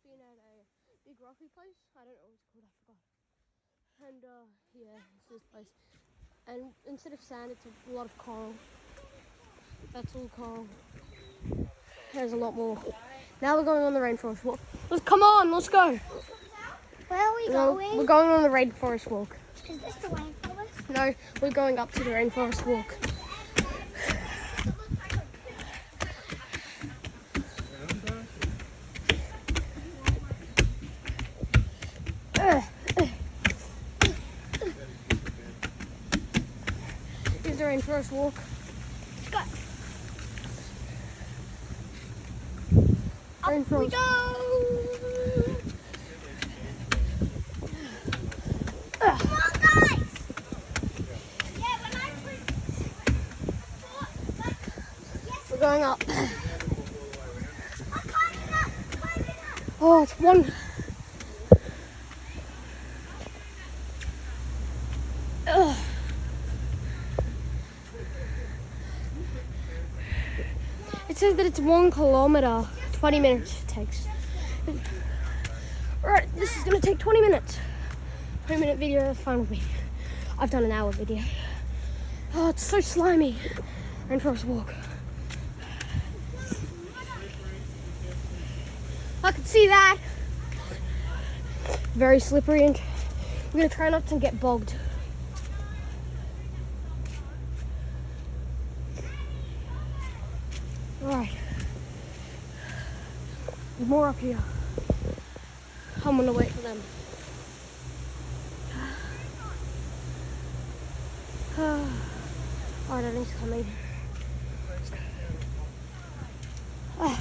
been at a big rocky place. I don't know what it's called, I forgot. And yeah, it's this place. And instead of sand, it's a lot of coral. That's all coral. There's a lot more. Now we're going on the rainforest walk. Come on, let's go. Where are we going? We're going on the rainforest walk. Is this the rainforest? No, we're going up to the rainforest walk. Here's the rainforest walk. Let's go. Rainforest. Up we go. Come on, guys. Yeah, when I We're going up. I'm climbing up. Oh, it's one. Ugh. It says that it's 1 kilometer, 20 minutes it takes. Alright, this is gonna take 20 minutes. 20-minute video, that's fine with me. I've done an hour video. Oh, it's so slimy. Rainforest walk. I can see that. Very slippery, and we're gonna try not to get bogged. Alright. There's more up here. I'm gonna wait for them. Alright, everything's coming. Let's go. Alright.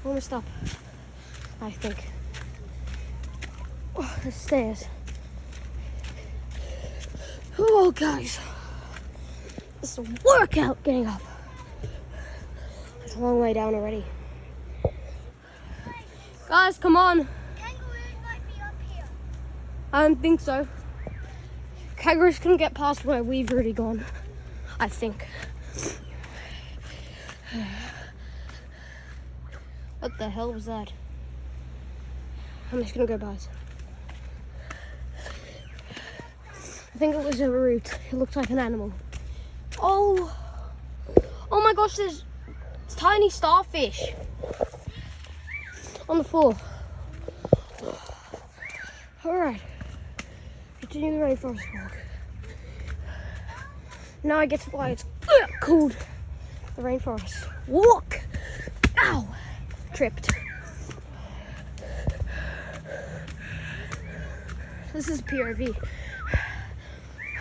Almost up, I think. Oh, the stairs. Oh, guys. It's a workout getting up. It's a long way down already. Guys, come on. Kangaroos might be up here. I don't think so. Kangaroos couldn't get past where we've already gone, I think. What the hell was that? I'm just gonna go by. I think it was a root. It looked like an animal. Oh my gosh, there's tiny starfish on the floor. Alright, continue the rainforest walk. Now I get to why it's called the rainforest walk. Ow! Tripped. This is POV,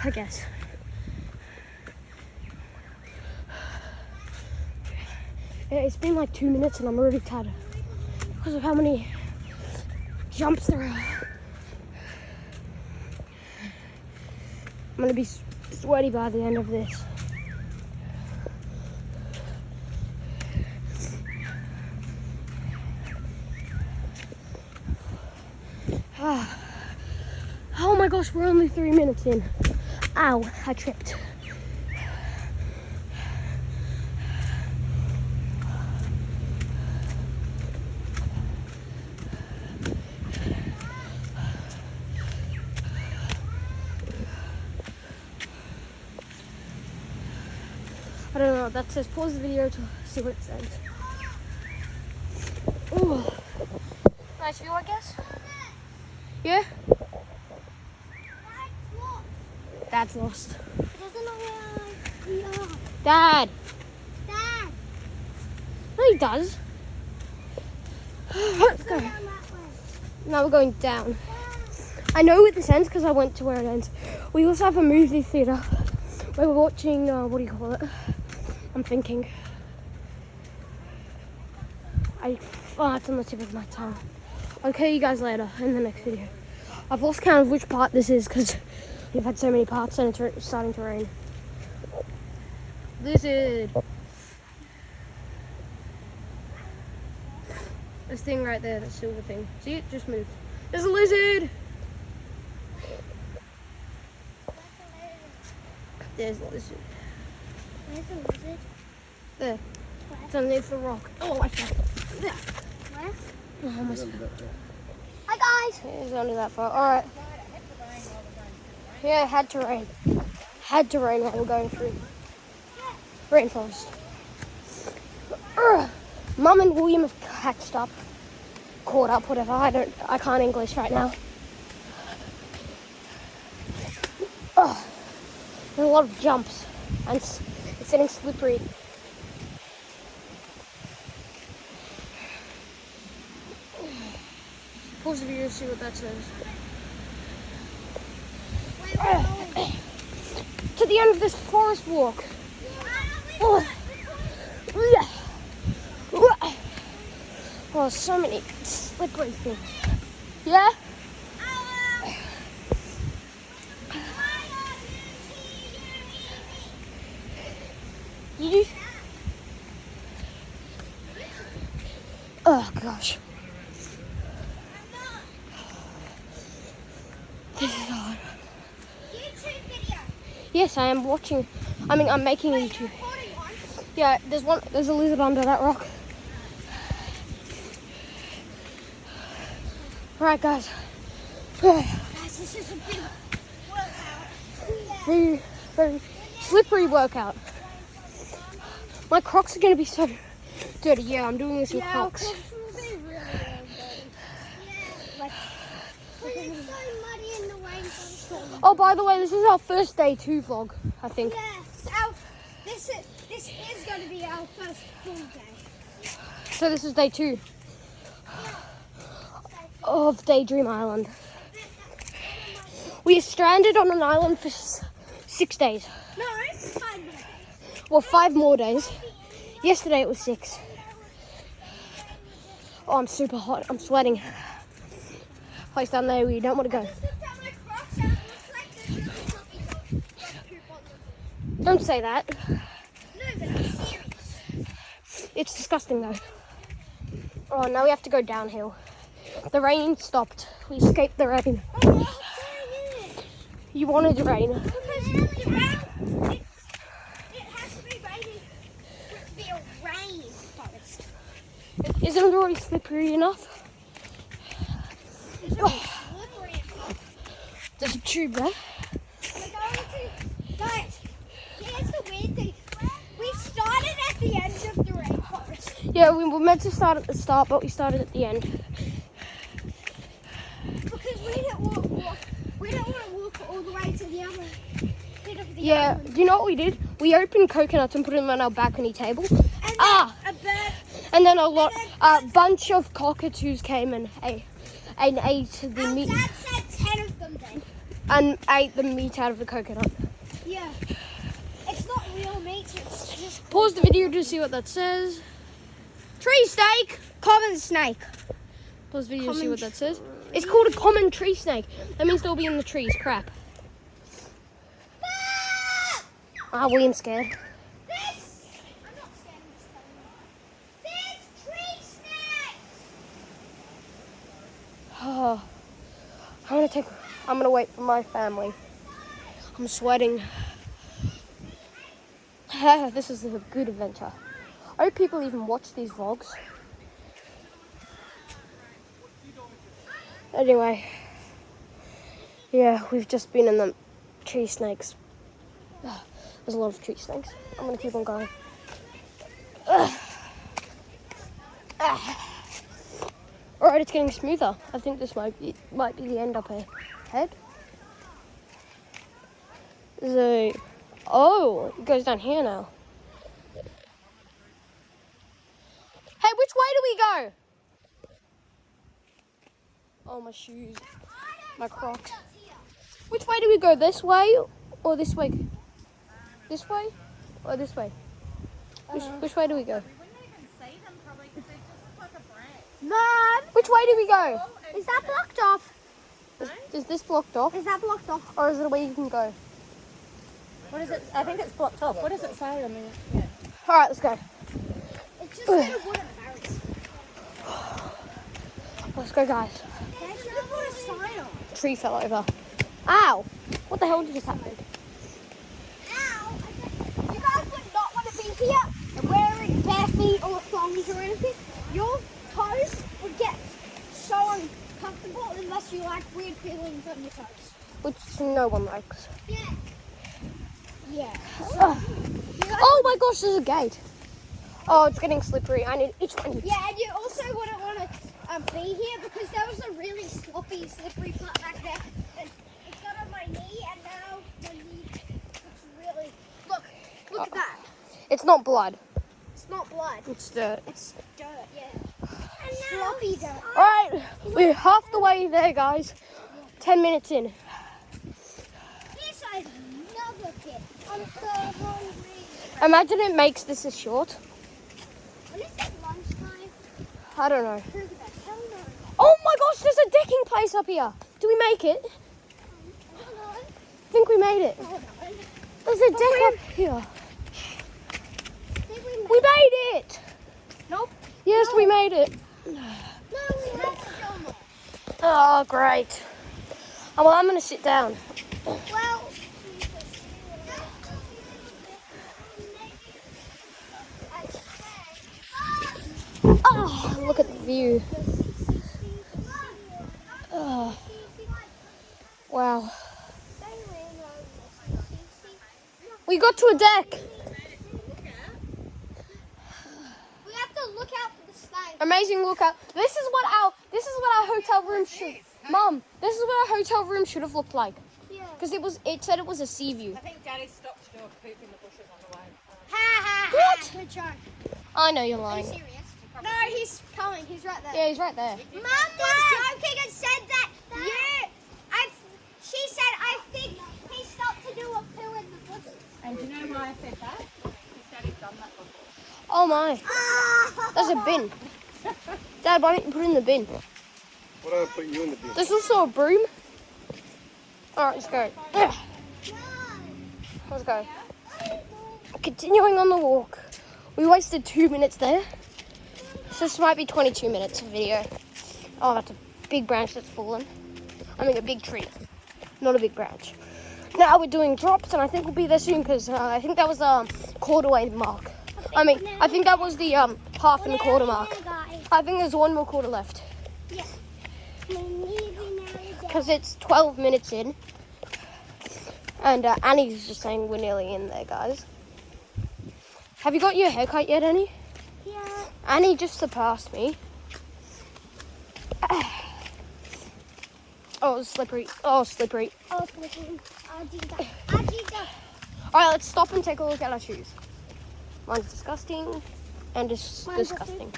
I guess. It's been like 2 minutes and I'm already tired because of how many jumps there are. I'm gonna be sweaty by the end of this. Oh my gosh, we're only 3 minutes in. Ow, I tripped. I don't know, that says pause the video to see what it says. Ooh. Nice view, I guess. Yeah? Dad's lost. He doesn't know where we are. Dad! Dad! No, he does. Let's go. Down that way. Now we're going down. I know where this ends because I went to where it ends. We also have a movie theater where we're watching, what do you call it? I'm thinking. Oh, it's on the tip of my tongue. I'll tell you guys later in the next video. I've lost count of which part this is because we've had so many parts and it's starting to rain. Lizard. This thing right there, that silver thing. See it? Just moved. There's a lizard! There's a lizard. Where's the lizard? There. It's underneath the rock. Oh, I fell. Where? Oh, almost. Hi guys. It's only that far. All right. Yeah, it had to rain. Had to rain while we're going through Rainforest. Mum and William have catched up, caught up, whatever. I can't English right now. There's a lot of jumps, and it's getting slippery. Pause the video to see what that says. To the end of this forest walk. Oh, so many slippery things. Yeah? You? Oh gosh. This is hard. YouTube video. Yes, I am watching. I'm making YouTube. Yeah, there's a lizard under that rock. Alright guys. Guys, this is a big workout. Very, very slippery workout. My Crocs are gonna be so dirty. Yeah, I'm doing this in Crocs. Will be really, really dirty. Yeah, like, it's so muddy in the rainforest. Oh, by the way, this is our first day 2 vlog, I think. Yes, this is going to be our first full day. So this is day 2 of Daydream Island. We are stranded on an island for 6 days. No, 5 minutes. Well, 5 more days. Yesterday it was 6. Oh, I'm super hot. I'm sweating. Place down there where you don't want to go. Don't say that. No, but I'm serious. It's disgusting though. Oh, now we have to go downhill. The rain stopped. We escaped the rain. Oh, I'm saying it. You wanted rain. Because it has to be raining for it to be a rainforest. Isn't it already slippery enough? It's already slippery enough. There's a tube there. Guys, here's the weird thing. We started at the end of the rainforest. Yeah, we were meant to start at the start, but we started at the end. Because we didn't want to walk all the way to the other bit of the Yeah, island. do you know what we did? We opened coconuts and put them on our balcony table. And then a bird. And then a bunch of cockatoos came and ate the Our meat dad said 10 of them then. and ate the meat out of the coconut. Yeah. It's not real meat, it's just... Pause the video to see what that says. Tree snake! Common snake. Pause the video to see what that says. It's called a common tree snake. That means they'll be in the trees. Crap. Ah, William's scared. I'm not scared, I'm just telling you. There's tree snakes! Oh, I'm gonna wait for my family. I'm sweating. This is a good adventure. I hope people even watch these vlogs. Anyway, yeah, we've just been in the tree snakes. There's a lot of tree snakes. I'm gonna keep on going. Alright, it's getting smoother. I think this might be the end up ahead. Oh, it goes down here now. Hey, which way do we go? Oh, my shoes, my Crocs. Which way do we go? This way or this way? This way or this way? Which way do we go? We wouldn't even see them probably because they just look like a branch. Mom! Which way do we go? Is that blocked off? Is this blocked off? Is that blocked off? Or is it a way you can go? What is it? I think it's blocked off. What does it say? I mean, yeah. Alright, let's go. It's just a wooden barracks. Let's go, guys. They should have put a sign on. Tree fell over. Ow! What the hell just happened? Ow! You guys would not want to be here and wearing bare feet or thongs or anything. You're potatoes. which no one likes. Yeah. Yeah. Oh my gosh, there's a gate. Oh, it's getting slippery. I need each one. Yeah, and you also wouldn't want to be here because there was a really sloppy, slippery part back there. And it got on my knee, and now my knee looks really. Look at that. It's not blood. It's not blood. It's dirt. It's dirt. Yeah. Sloppy dirt. All right, we're half the way there, guys. 10 minutes in. Here's another pit. I'm so hungry. Imagine it makes this as short. When is it lunchtime? I don't know. Look at that. Hell no. Oh my gosh, there's a decking place up here. Do we make it? I don't know. I think we made it. Hold on. There's a deck up here. Did we We made it. Nope. Yes, we made it. No, we have to go more. Oh, great. Oh, well, I'm going to sit down. Well, Oh, look at the view. Oh, wow. We got to a deck. we have to look out for the snake. Amazing lookout. This is what our hotel room should. Mum, this is what our hotel room should have looked like. Yeah. Because it said it was a sea view. I think Daddy stopped to do a poop in the bushes on the way. Ha ha What? ha. Good joke. I know you're Are you lying. serious? No, he's coming. He's right there. Yeah, he's right there. Mum was joking and said that she said I think he stopped to do a poo in the bushes. And do you know why I said that? Because Daddy's done that before. Oh my. There's a bin. Dad, why don't you put it in the bin? What do I put you in the bin? There's also a broom. Alright, let's go. Ugh. Let's go. Continuing on the walk. We wasted 2 minutes there. So this might be 22 minutes of video. Oh, that's a big branch that's fallen. I mean a big tree, not a big branch. Now we're doing drops and I think we'll be there soon because I think that was the quarter-way mark. I think that was the half and quarter mark. I think there's one more quarter left. Yeah. Because it's 12 minutes in. And Annie's just saying we're nearly in there, guys. Have you got your haircut yet, Annie? Yeah. Annie just surpassed me. Oh, it's slippery. Oh, slippery. Oh, slippery. Ajita. Alright, let's stop and take a look at our shoes. Mine's disgusting and disgusting.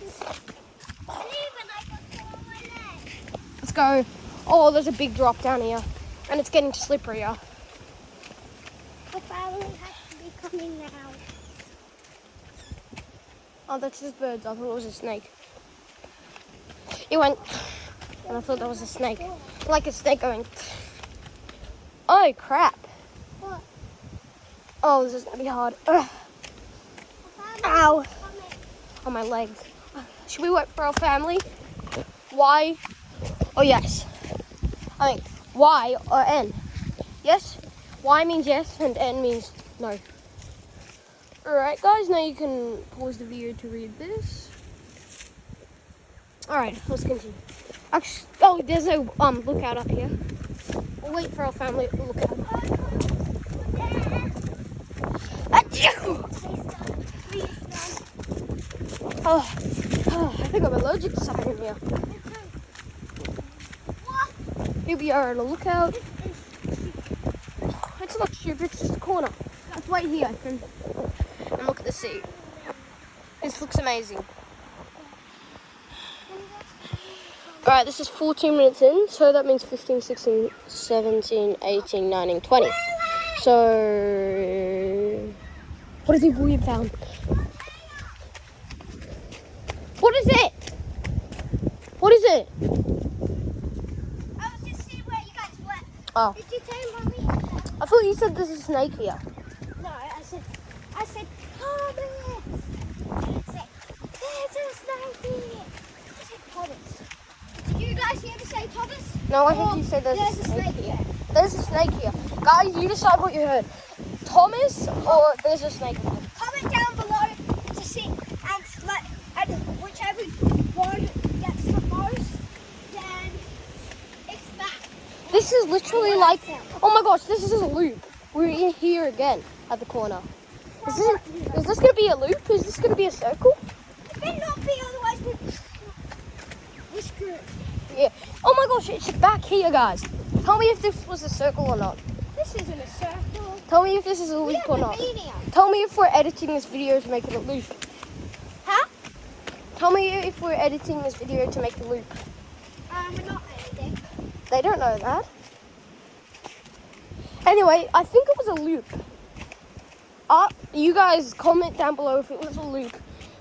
Let's go. Oh, there's a big drop down here. And it's getting slipperier. The family has to be coming now. Oh, that's just birds. I thought it was a snake. It went, and I thought that was a snake. Like a snake going. Oh, crap. What? Oh, this is going to be hard. Ugh. Ow. On my legs. Should we wait for our family? Y? Oh, yes. I mean, Y or N. Yes? Y means yes and N means no. Alright guys, now you can pause the video to read this. Alright, let's continue. Actually, oh, there's a lookout up here. We'll wait for our family to look out. Oh, I think I'm allergic to something in here. Here we are at a lookout. It's not stupid, it's just a corner. Let's wait here and look at the sea. This looks amazing. Alright, this is 14 minutes in, so that means 15, 16, 17, 18, 19, 20. So, what is it we found? What is it? What is it? I was just seeing where you guys were. Oh, Did you tell Mommy? I thought you said there's a snake here. No, I said, Thomas. And it said, there's a snake here. I said, Thomas. Did you guys hear me say Thomas? No, I think you said there's a snake here. There's a snake here. Guys, you decide what you heard. Thomas or there's a snake here? Comment down below to see and whichever one gets the most, then it's that. This is literally like, oh my gosh, this is a loop. We're in here again at the corner. Is this gonna be a loop? Is this gonna be a circle? It better not be, otherwise we're screwed. Yeah. Oh my gosh, it's back here, guys. Tell me if this was a circle or not. This isn't a circle. Tell me if this is a We loop or haven't not. been here. Tell me if we're editing this video to make it a loop. Huh? Tell me if we're editing this video to make a loop. We're not editing. They don't know that. Anyway, I think it was a loop. You guys comment down below if it was a loop.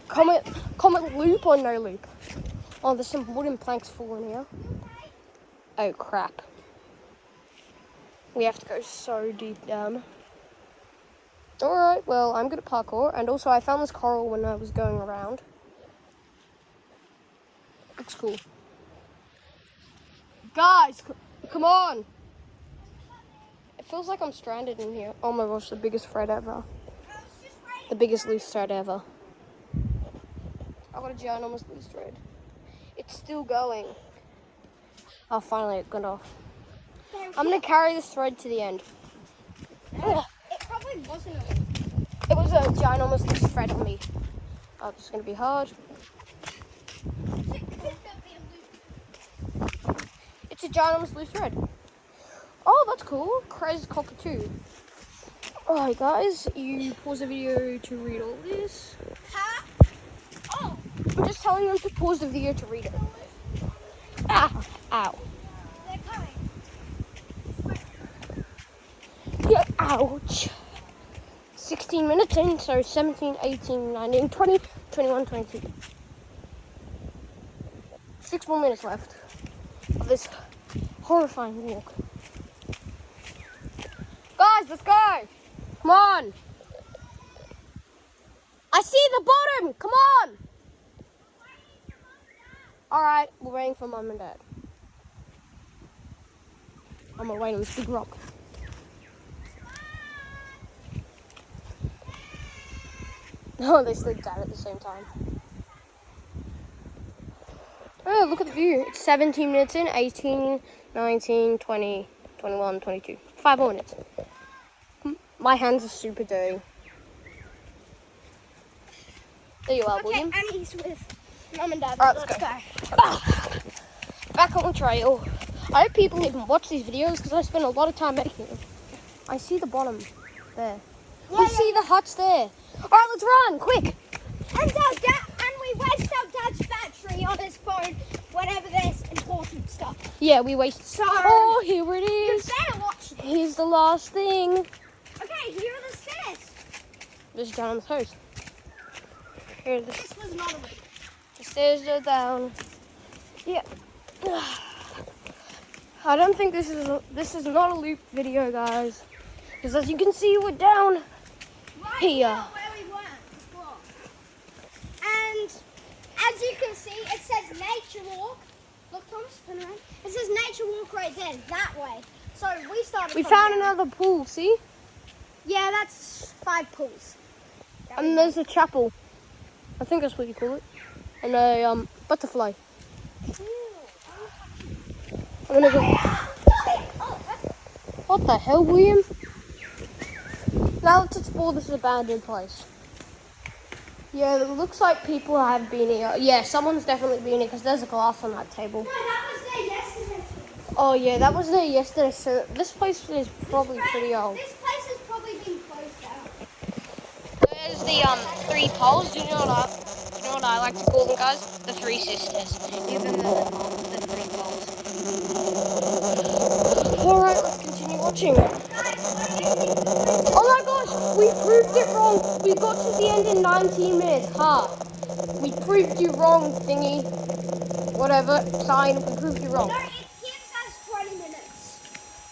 Comment loop or no loop. Oh, there's some wooden planks falling here. Oh crap. We have to go so deep down. Alright, well, I'm good at parkour. And also, I found this coral when I was going around. Looks cool. Guys, come on. It feels like I'm stranded in here. Oh my gosh, the biggest thread ever. The biggest loose thread ever. I got a ginormous loose thread. It's still going. Oh, finally it got off. I'm gonna carry this thread to the end. Ugh. It probably wasn't a loop. It was a ginormous loose thread on me. Oh, this is gonna be hard. It could not be a loop. It's a ginormous loose thread. Oh, that's cool. Crazy cockatoo. Alright guys, you pause the video to read all this. Huh? Oh, I'm just telling them to pause the video to read it. Ah, ow. they're coming. Yeah, ouch. 16 minutes in, so 17, 18, 19, 20, 21, 22. 6 more minutes left of this horrifying walk. Guys, let's go. Come on. I see the bottom. Come on. All right, we're waiting for Mum and Dad. I'm gonna wait on this big rock. Oh, they slid down at the same time. Oh, look at the view. It's 17 minutes in, 18, 19, 20, 21, 22. 5 more minutes. My hands are super dirty. There you are, Okay, William. and he's with Mum and Dad. Alright, let's go. Back on the trail. I hope people even watch these videos because I spend a lot of time making them. I see the bottom there. We see the huts there. Alright, let's run, quick. And we waste our dad's battery on his phone whenever there's important stuff. Yeah, we wasted. So, Oh, here it you is. better watch it. Here's the last thing. Okay, here are the stairs. This is down on the toes. Here are the This was not a loop. stairs are down. Yeah. I don't think this is not a loop video, guys. Because as you can see, we're down Right here. where we were before. And as you can see, it says nature walk. Look, Thomas, turn around. It says nature walk right there, that way. So we started. We from found there. another pool, see? Yeah, that's 5 pools. And there's a chapel. I think that's what you call it. And a butterfly. I'm gonna go. What the hell, William? Now let's explore this abandoned place. Yeah, it looks like people have been here. Yeah, someone's definitely been here because there's a glass on that table. No, that was there yesterday. Oh yeah, that was there yesterday. So this place is probably pretty old. This place has probably been closed down. There's the 3 poles. Do you know what I like to call them, guys? The 3 sisters. Give them the 3 poles. All right, let's continue watching. Oh my gosh, we proved it wrong. We got to the end in 19 minutes. Ha! We proved you wrong, thingy. Whatever, sign. We proved you wrong. No, it gives us 20 minutes.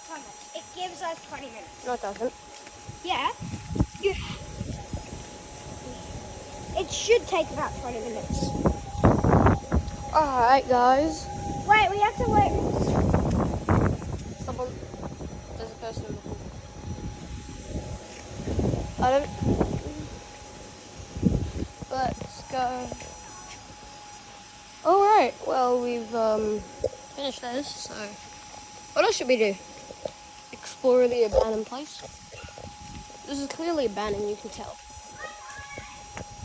Thomas, it gives us 20 minutes. No, it doesn't. Yeah. It should take about 20 minutes. All right, guys. Wait, we have to wait. Someone. There's a person in the pool. I don't. Let's go. Alright, well, we've finished this, so What else should we do? Explore the abandoned place. This is clearly abandoned, you can tell.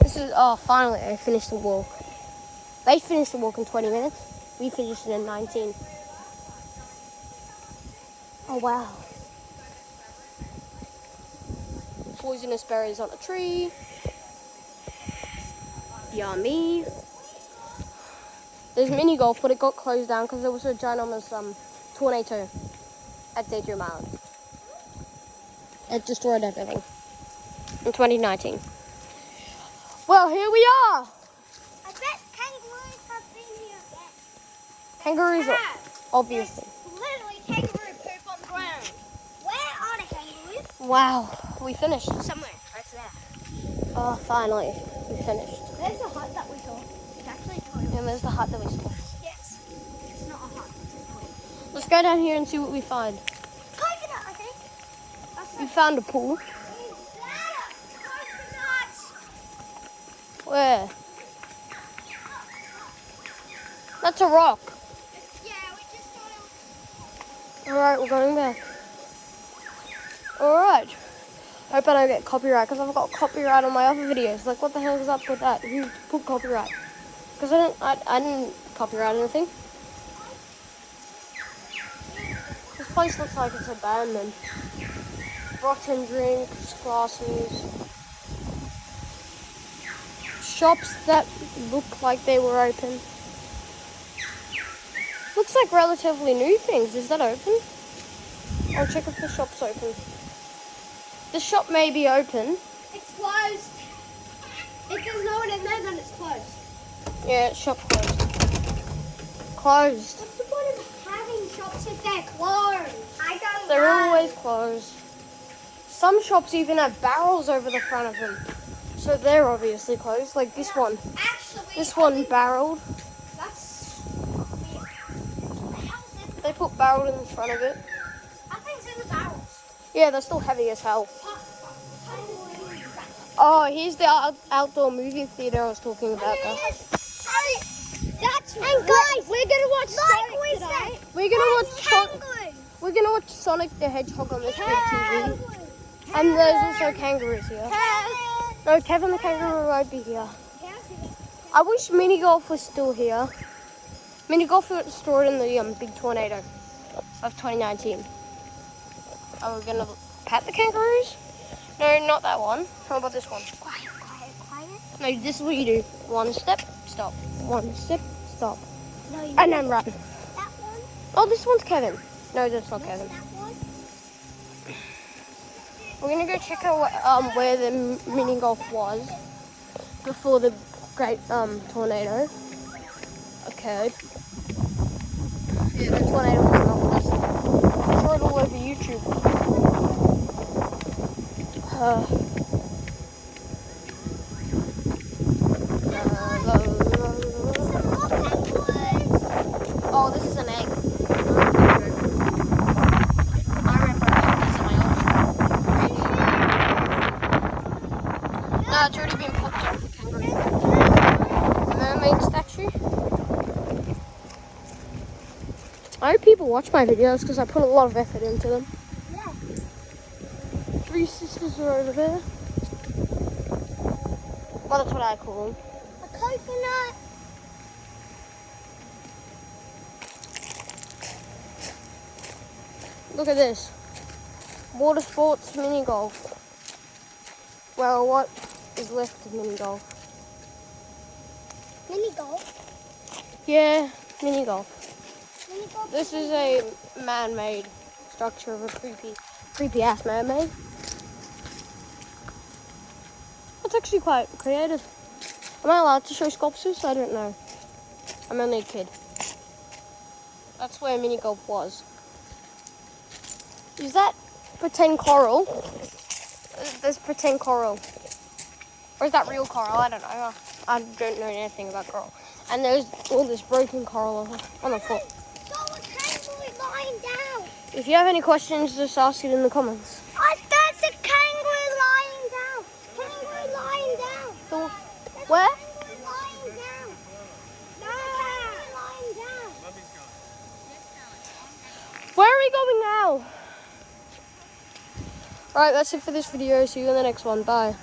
This is, oh, finally, I finished the walk. They finished the walk in 20 minutes. We finished it in 19. Oh, wow. Poisonous berries on a tree. Yummy. There's mini golf, but it got closed down because there was a ginormous tornado at Daydream Island. It destroyed everything in 2019. Well, here we are. I bet kangaroos have been here again. Kangaroos are obviously. There's literally kangaroo poop on the ground. Where are the kangaroos? Wow, we finished. Somewhere, right there. Oh, finally, we finished. There's a hut that we saw. It's actually a toilet. And there's the hut that we saw. Yes. It's not a hut, it's a toilet. Let's go down here and see what we find. Coconut, I think. That's We found a pool. Is that a coconut? Where? That's a rock. Yeah, we just thought it was... Alright, we're going back. Alright. Hope I don't get copyright because I've got copyright on my other videos. Like, what the hell is up with that? Who put copyright? Because I didn't copyright anything. This place looks like it's abandoned. Rotten drinks, glasses. Shops that look like they were open. Looks like relatively new things. Is that open? I'll check if the shop's open. The shop may be open. It's closed. If there's no one in there, then it's closed. Yeah, shop closed. Closed. What's the point of having shops if they're closed? I don't They're know. always closed. Some shops even have barrels over the front of them. So they're obviously closed. Like this one. Actually, This one barreled. that's weird. What the hell is it? They put barrel in the front of it. I think it's in the barrels. Yeah, they're still heavy as hell. Oh, here's the outdoor movie theater I was talking about. That's and guys, we're gonna watch Sonic today. We're gonna watch Kangaroos. We're gonna watch Sonic the Hedgehog on this big TV. And there's also kangaroos here. No, Kevin the kangaroo won't be here. I wish mini golf was still here. Mini golf got destroyed in the big tornado of 2019. Are we gonna pat the kangaroos? No, not that one. How about this one? Quiet, quiet, quiet. No, this is what you do. One step, stop. One step, stop. No, you And then run. that one. Oh, this one's Kevin. No, that's not Kevin. That one. We're gonna go check out where the mini golf was before the great tornado occurred. Yeah, the tornado was not with us. I saw it all over YouTube. Oh, this is an egg. I remember these in my old school. No, it's already been popped off the kangaroo. Mermaid statue. I hope people watch my videos because I put a lot of effort into them. Yeah. Three sisters are over there. Well, that's what I call them. A coconut. Look at this. Water sports mini golf. Well, what is left of mini golf? Mini golf. Yeah, mini golf. Mini golf. This is a man-made structure of a creepy ass mermaid. That's actually quite creative. Am I allowed to show sculptures? I don't know. I'm only a kid. That's where mini golf was. Is that pretend coral? There's pretend coral. Or is that real coral? I don't know. I don't know anything about coral. And there's all this broken coral on the floor. So a kangaroo lying down. If you have any questions, just ask it in the comments. There's a kangaroo lying down. Kangaroo lying down. So, where? Kangaroo lying down. No. Kangaroo lying down. Where we going now? Alright, that's it for this video. See you in the next one. Bye.